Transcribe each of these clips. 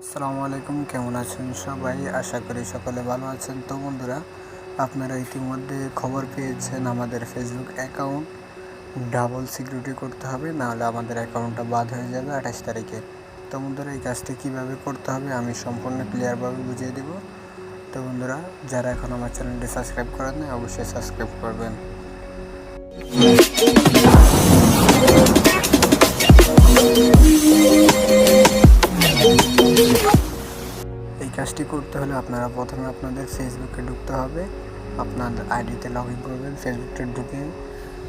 আসসালামু আলাইকুম, কেমন আছেন সবাই? আশা করি সকলে ভালো আছেন। তো বন্ধুরা, আপনারা ইতিমধ্যে খবর পেয়েছেন আমাদের ফেসবুক অ্যাকাউন্ট ডাবল সিকিউরিটি করতে হবে, নাহলে আমাদের অ্যাকাউন্টটা বাদ হয়ে যাবে 28 তারিখে। তো বন্ধুরা, এই কাজটি কীভাবে করতে হবে আমি সম্পূর্ণ ক্লিয়ারভাবে বুঝিয়ে দেব। তো বন্ধুরা, যারা এখন আমার চ্যানেলটি সাবস্ক্রাইব করেন না, অবশ্যই সাবস্ক্রাইব করবেন। এই কাজটি করতে হলে আপনারা প্রথমে আপনাদের ফেসবুকে ঢুকতে হবে। আপনার আইডিতে লগ ইন করবেন, ফেসবুকটা ঢুকে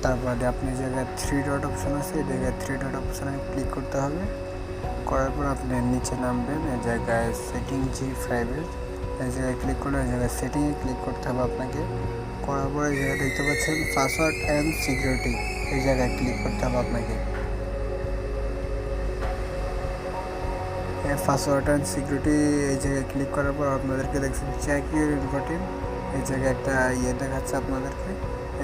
তারপরে আপনি যে জায়গায় 3 ডট অপশান আছে, এই জায়গায় 3 ডট অপশানে ক্লিক করতে হবে। করার পর আপনি নিচে নামবেন, এই জায়গায় সেটিং G5-এর এই জায়গায় ক্লিক করলে এই জায়গায় সেটিংয়ে ক্লিক করতে হবে আপনাকে। করার পরে এই জায়গায় দেখতে পাচ্ছেন পাসওয়ার্ড অ্যান্ড সিকিউরিটি, এই জায়গায় ক্লিক করতে হবে আপনাকে। পাসওয়ার্ড অ্যান্ড সিকিউরিটি এই জায়গায় ক্লিক করার পর আপনাদেরকে দেখছেন চেক ইউর ইম্পর্টেন্ট, এই জায়গায় একটা দেখাচ্ছে আপনাদেরকে।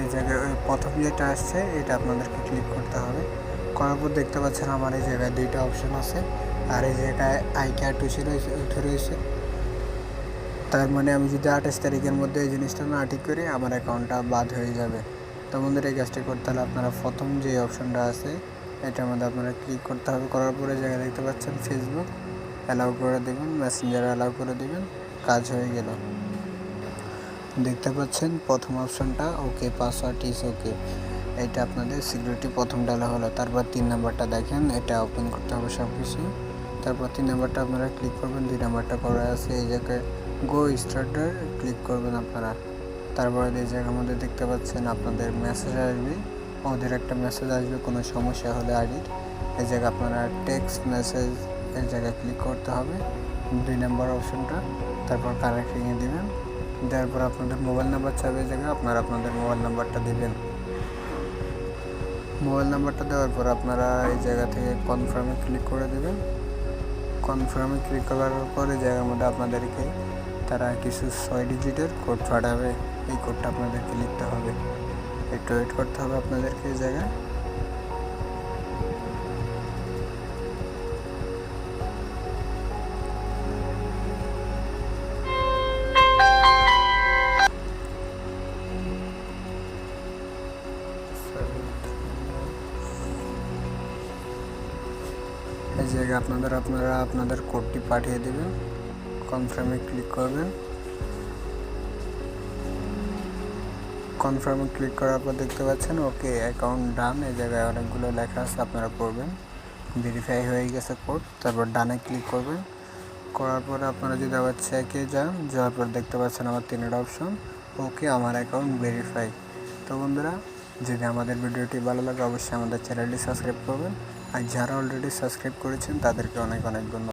এই জায়গায় প্রথম যেটা আসছে এটা আপনাদেরকে ক্লিক করতে হবে। করার পর দেখতে পাচ্ছেন আমার এই জায়গায় 2টা অপশন আছে, আর এই জায়গায় আই কার্ড উঠে রয়েছে। তার মানে আমি যদি 28 তারিখের মধ্যে এই জিনিসটা না ঠিক করি, আমার অ্যাকাউন্টটা বাদ হয়ে যাবে। তো বন্ধুরা, এই কাজটি করতে হলে আপনারা প্রথম যে অপশনটা আছে এটার মধ্যে আপনারা ক্লিক করতে হবে। করার পরে জায়গায় দেখতে পাচ্ছেন ফেসবুক অ্যালাউ করে দেবেন, মেসেঞ্জার অ্যালাউ করে দেবেন, কাজ হয়ে গেল। দেখতে পাচ্ছেন প্রথম অপশনটা ওকে, পাসওয়ার্ড ইজ ওকে, এটা আপনাদের সিকিউরিটি প্রথম ডালা হলো। তারপর 3 নাম্বারটা দেখেন, এটা ওপেন করতে হবে সব কিছু। তারপর 3 নাম্বারটা আপনারা ক্লিক করবেন, 2 নাম্বারটা করা আছে এই জায়গায় গো স্টার্টার ক্লিক করবেন আপনারা। তারপরে এই জায়গার মধ্যে দেখতে পাচ্ছেন আপনাদের মেসেজ আসবে, ওদের একটা মেসেজ আসবে কোনো সমস্যা হলে আইডির। এই জায়গায় আপনারা টেক্সট মেসেজ এই জায়গায় ক্লিক করতে হবে, 2 নাম্বার অপশনটা। তারপর কানেক্টিংয়ে দেবেন, দেওয়ার পর আপনাদের মোবাইল নাম্বার চাইবে, এই জায়গায় আপনারা আপনাদের মোবাইল নাম্বারটা দেবেন। মোবাইল নাম্বারটা দেওয়ার পর আপনারা এই জায়গা থেকে কনফার্মে ক্লিক করে দেবেন। কনফার্মে ক্লিক করার পর এই জায়গার মধ্যে আপনাদেরকে তারা কিছু 6 ডিজিটের কোড পাঠাবে, এই কোডটা আপনাদেরকে লিখতে হবে। একটু ওয়েট করতে হবে আপনাদেরকে এই জায়গায়। এই জায়গায় আপনারা আপনাদের কোডটি পাঠিয়ে দেবেন, কনফার্মে ক্লিক করবেন। কনফার্মে ক্লিক করার পর দেখতে পাচ্ছেন ওকে অ্যাকাউন্ট ডান, এই জায়গায় অনেকগুলো লেখা আছে, আপনারা পড়বেন। ভেরিফাই হয়ে গেছে কোড, তারপর ডানে ক্লিক করবেন। করার পরে আপনারা যদি আবার চেকে যাওয়ার পর দেখতে পাচ্ছেন আমার 3টা অপশন ওকে, আমার অ্যাকাউন্ট ভেরিফাই। তো বন্ধুরা, যদি আমাদের ভিডিওটি ভালো লাগে অবশ্যই আমাদের চ্যানেলটি সাবস্ক্রাইব করবেন, আর যারা অলরেডি সাবস্ক্রাইব করেছেন তাদেরকে অনেক অনেক ধন্যবাদ।